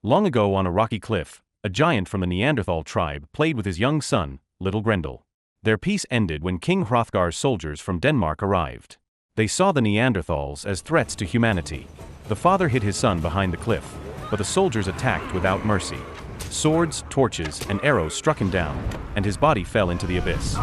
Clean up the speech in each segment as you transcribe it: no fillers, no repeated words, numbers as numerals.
Long ago on a rocky cliff, a giant from the Neanderthal tribe played with his young son, little Grendel. Their peace ended when King Hrothgar's soldiers from Denmark arrived. They saw the Neanderthals as threats to humanity. The father hid his son behind the cliff, but the soldiers attacked without mercy. Swords, torches, and arrows struck him down, and his body fell into the abyss.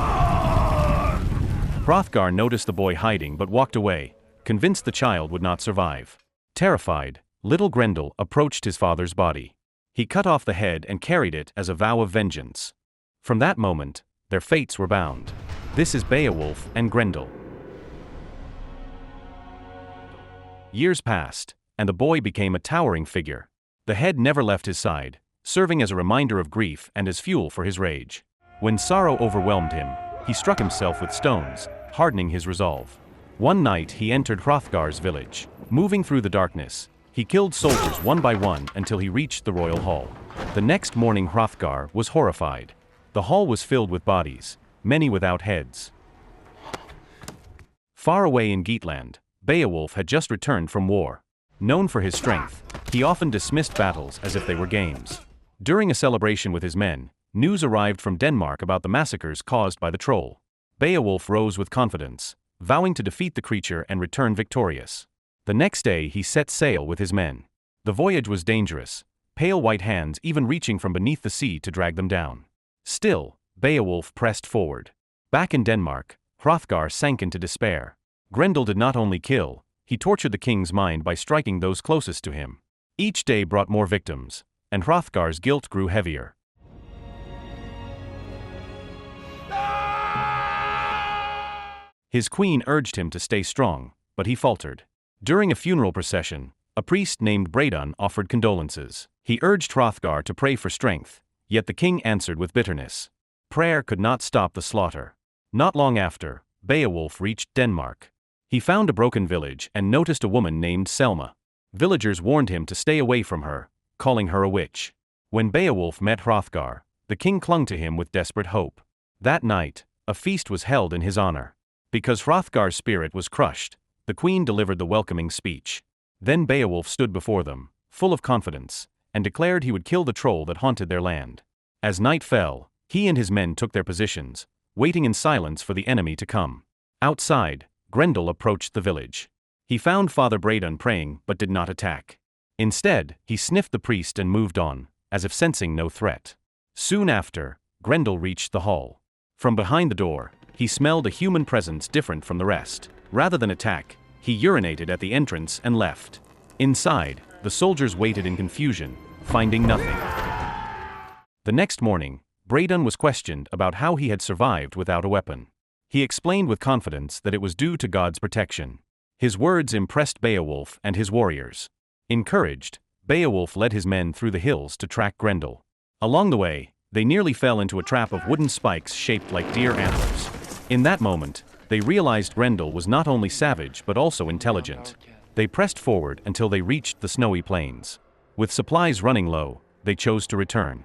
Hrothgar noticed the boy hiding but walked away, convinced the child would not survive. Terrified, little Grendel approached his father's body. He cut off the head and carried it as a vow of vengeance. From that moment, their fates were bound. This is Beowulf and Grendel. Years passed, and the boy became a towering figure. The head never left his side, serving as a reminder of grief and as fuel for his rage. When sorrow overwhelmed him, he struck himself with stones, hardening his resolve. One night he entered Hrothgar's village. Moving through the darkness, he killed soldiers one by one until he reached the royal hall. The next morning Hrothgar was horrified. The hall was filled with bodies, many without heads. Far away in Geatland, Beowulf had just returned from war. Known for his strength, he often dismissed battles as if they were games. During a celebration with his men, news arrived from Denmark about the massacres caused by the troll. Beowulf rose with confidence, vowing to defeat the creature and return victorious. The next day he set sail with his men. The voyage was dangerous, pale white hands even reaching from beneath the sea to drag them down. Still, Beowulf pressed forward. Back in Denmark, Hrothgar sank into despair. Grendel did not only kill, he tortured the king's mind by striking those closest to him. Each day brought more victims, and Hrothgar's guilt grew heavier. His queen urged him to stay strong, but he faltered. During a funeral procession, a priest named Breidun offered condolences. He urged Hrothgar to pray for strength, yet the king answered with bitterness. Prayer could not stop the slaughter. Not long after, Beowulf reached Denmark. He found a broken village and noticed a woman named Selma. Villagers warned him to stay away from her, calling her a witch. When Beowulf met Hrothgar, the king clung to him with desperate hope. That night, a feast was held in his honor. Because Hrothgar's spirit was crushed, the queen delivered the welcoming speech. Then Beowulf stood before them, full of confidence, and declared he would kill the troll that haunted their land. As night fell, he and his men took their positions, waiting in silence for the enemy to come. Outside, Grendel approached the village. He found Father Breidun praying but did not attack. Instead, he sniffed the priest and moved on, as if sensing no threat. Soon after, Grendel reached the hall. From behind the door, he smelled a human presence different from the rest. Rather than attack, he urinated at the entrance and left. Inside, the soldiers waited in confusion, finding nothing. The next morning, Breidun was questioned about how he had survived without a weapon. He explained with confidence that it was due to God's protection. His words impressed Beowulf and his warriors. Encouraged, Beowulf led his men through the hills to track Grendel. Along the way, they nearly fell into a trap of wooden spikes shaped like deer antlers. In that moment, they realized Grendel was not only savage but also intelligent. They pressed forward until they reached the snowy plains. With supplies running low, they chose to return.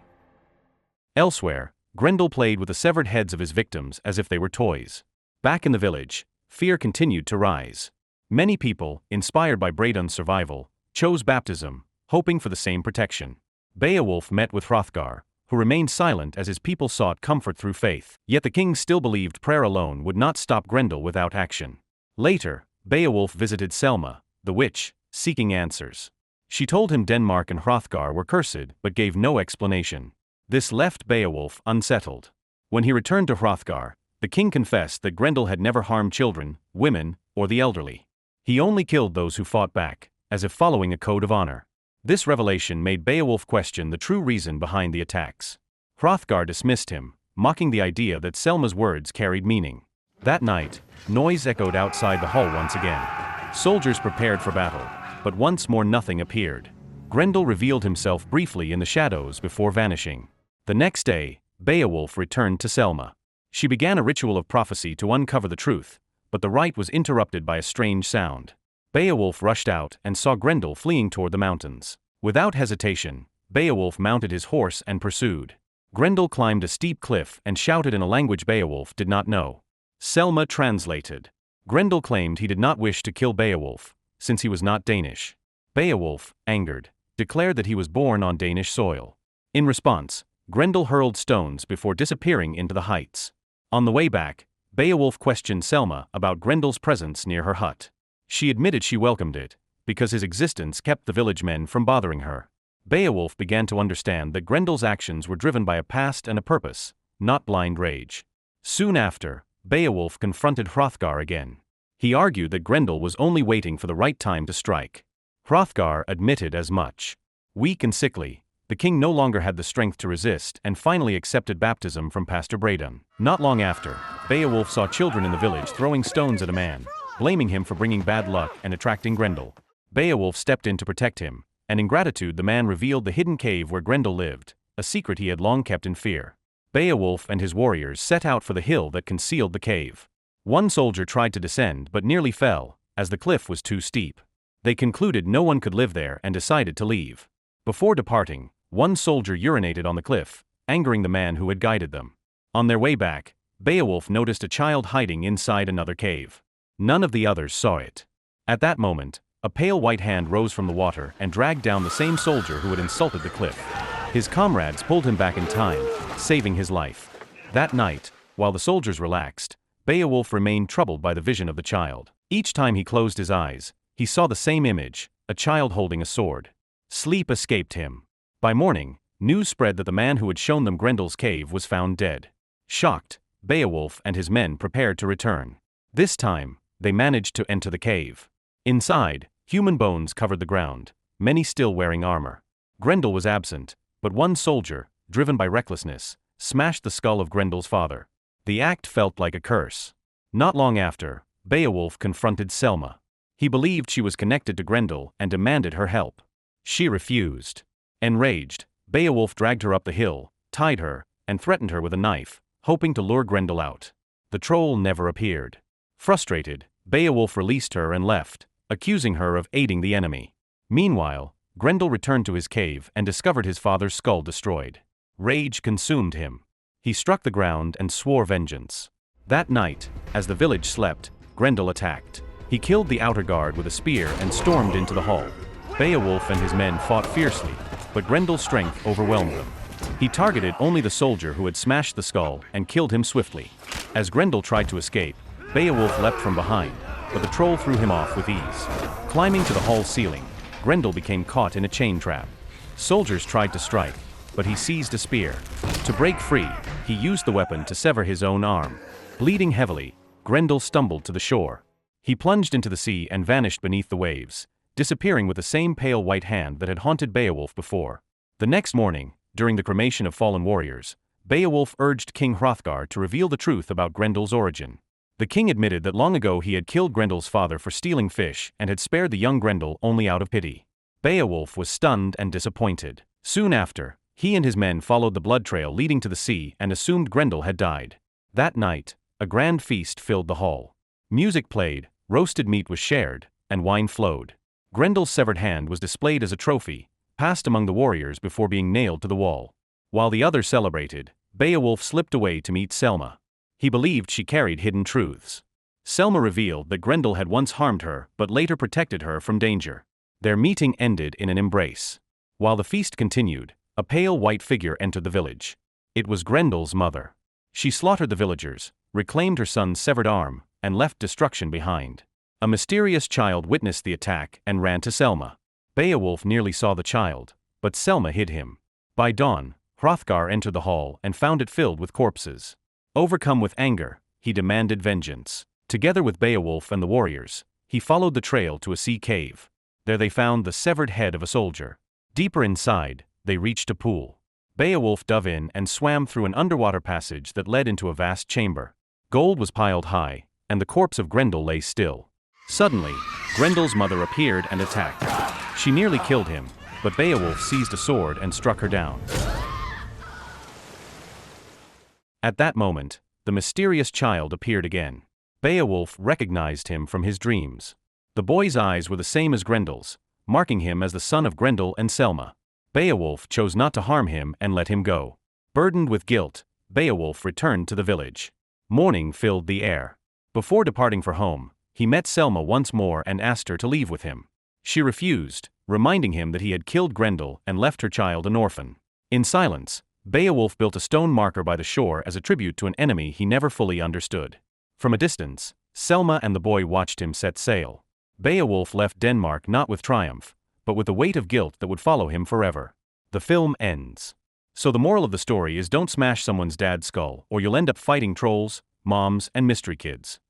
Elsewhere, Grendel played with the severed heads of his victims as if they were toys. Back in the village, fear continued to rise. Many people, inspired by Breidun's survival, chose baptism, hoping for the same protection. Beowulf met with Hrothgar, who remained silent as his people sought comfort through faith. Yet the king still believed prayer alone would not stop Grendel without action. Later, Beowulf visited Selma, the witch, seeking answers. She told him Denmark and Hrothgar were cursed but gave no explanation. This left Beowulf unsettled. When he returned to Hrothgar, the king confessed that Grendel had never harmed children, women, or the elderly. He only killed those who fought back, as if following a code of honor. This revelation made Beowulf question the true reason behind the attacks. Hrothgar dismissed him, mocking the idea that Selma's words carried meaning. That night, noise echoed outside the hall once again. Soldiers prepared for battle, but once more nothing appeared. Grendel revealed himself briefly in the shadows before vanishing. The next day, Beowulf returned to Selma. She began a ritual of prophecy to uncover the truth, but the rite was interrupted by a strange sound. Beowulf rushed out and saw Grendel fleeing toward the mountains. Without hesitation, Beowulf mounted his horse and pursued. Grendel climbed a steep cliff and shouted in a language Beowulf did not know. Selma translated. Grendel claimed he did not wish to kill Beowulf, since he was not Danish. Beowulf, angered, declared that he was born on Danish soil. In response, Grendel hurled stones before disappearing into the heights. On the way back, Beowulf questioned Selma about Grendel's presence near her hut. She admitted she welcomed it, because his existence kept the village men from bothering her. Beowulf began to understand that Grendel's actions were driven by a past and a purpose, not blind rage. Soon after, Beowulf confronted Hrothgar again. He argued that Grendel was only waiting for the right time to strike. Hrothgar admitted as much. Weak and sickly, the king no longer had the strength to resist and finally accepted baptism from Pastor Bredon. Not long after, Beowulf saw children in the village throwing stones at a man, blaming him for bringing bad luck and attracting Grendel. Beowulf stepped in to protect him, and in gratitude the man revealed the hidden cave where Grendel lived, a secret he had long kept in fear. Beowulf and his warriors set out for the hill that concealed the cave. One soldier tried to descend but nearly fell, as the cliff was too steep. They concluded no one could live there and decided to leave. Before departing, one soldier urinated on the cliff, angering the man who had guided them. On their way back, Beowulf noticed a child hiding inside another cave. None of the others saw it. At that moment, a pale white hand rose from the water and dragged down the same soldier who had insulted the cliff. His comrades pulled him back in time, saving his life. That night, while the soldiers relaxed, Beowulf remained troubled by the vision of the child. Each time he closed his eyes, he saw the same image, a child holding a sword. Sleep escaped him. By morning, news spread that the man who had shown them Grendel's cave was found dead. Shocked, Beowulf and his men prepared to return. This time, they managed to enter the cave. Inside, human bones covered the ground, many still wearing armor. Grendel was absent, but one soldier, driven by recklessness, smashed the skull of Grendel's father. The act felt like a curse. Not long after, Beowulf confronted Selma. He believed she was connected to Grendel and demanded her help. She refused. Enraged, Beowulf dragged her up the hill, tied her, and threatened her with a knife, hoping to lure Grendel out. The troll never appeared. Frustrated, Beowulf released her and left, accusing her of aiding the enemy. Meanwhile, Grendel returned to his cave and discovered his father's skull destroyed. Rage consumed him. He struck the ground and swore vengeance. That night, as the village slept, Grendel attacked. He killed the outer guard with a spear and stormed into the hall. Beowulf and his men fought fiercely, but Grendel's strength overwhelmed them. He targeted only the soldier who had smashed the skull and killed him swiftly. As Grendel tried to escape, Beowulf leapt from behind, but the troll threw him off with ease. Climbing to the hall's ceiling, Grendel became caught in a chain trap. Soldiers tried to strike, but he seized a spear. To break free, he used the weapon to sever his own arm. Bleeding heavily, Grendel stumbled to the shore. He plunged into the sea and vanished beneath the waves, disappearing with the same pale white hand that had haunted Beowulf before. The next morning, during the cremation of fallen warriors, Beowulf urged King Hrothgar to reveal the truth about Grendel's origin. The king admitted that long ago he had killed Grendel's father for stealing fish and had spared the young Grendel only out of pity. Beowulf was stunned and disappointed. Soon after, he and his men followed the blood trail leading to the sea and assumed Grendel had died. That night, a grand feast filled the hall. Music played, roasted meat was shared, and wine flowed. Grendel's severed hand was displayed as a trophy, passed among the warriors before being nailed to the wall. While the others celebrated, Beowulf slipped away to meet Selma. He believed she carried hidden truths. Selma revealed that Grendel had once harmed her but later protected her from danger. Their meeting ended in an embrace. While the feast continued, a pale white figure entered the village. It was Grendel's mother. She slaughtered the villagers, reclaimed her son's severed arm, and left destruction behind. A mysterious child witnessed the attack and ran to Selma. Beowulf nearly saw the child, but Selma hid him. By dawn, Hrothgar entered the hall and found it filled with corpses. Overcome with anger, he demanded vengeance. Together with Beowulf and the warriors, he followed the trail to a sea cave. There they found the severed head of a soldier. Deeper inside, they reached a pool. Beowulf dove in and swam through an underwater passage that led into a vast chamber. Gold was piled high, and the corpse of Grendel lay still. Suddenly, Grendel's mother appeared and attacked. She nearly killed him, but Beowulf seized a sword and struck her down. At that moment, the mysterious child appeared again. Beowulf recognized him from his dreams. The boy's eyes were the same as Grendel's, marking him as the son of Grendel and Selma. Beowulf chose not to harm him and let him go. Burdened with guilt, Beowulf returned to the village. Morning filled the air. Before departing for home, he met Selma once more and asked her to leave with him. She refused, reminding him that he had killed Grendel and left her child an orphan. In silence, Beowulf built a stone marker by the shore as a tribute to an enemy he never fully understood. From a distance, Selma and the boy watched him set sail. Beowulf left Denmark not with triumph, but with the weight of guilt that would follow him forever. The film ends. So the moral of the story is, don't smash someone's dad's skull or you'll end up fighting trolls, moms, and mystery kids.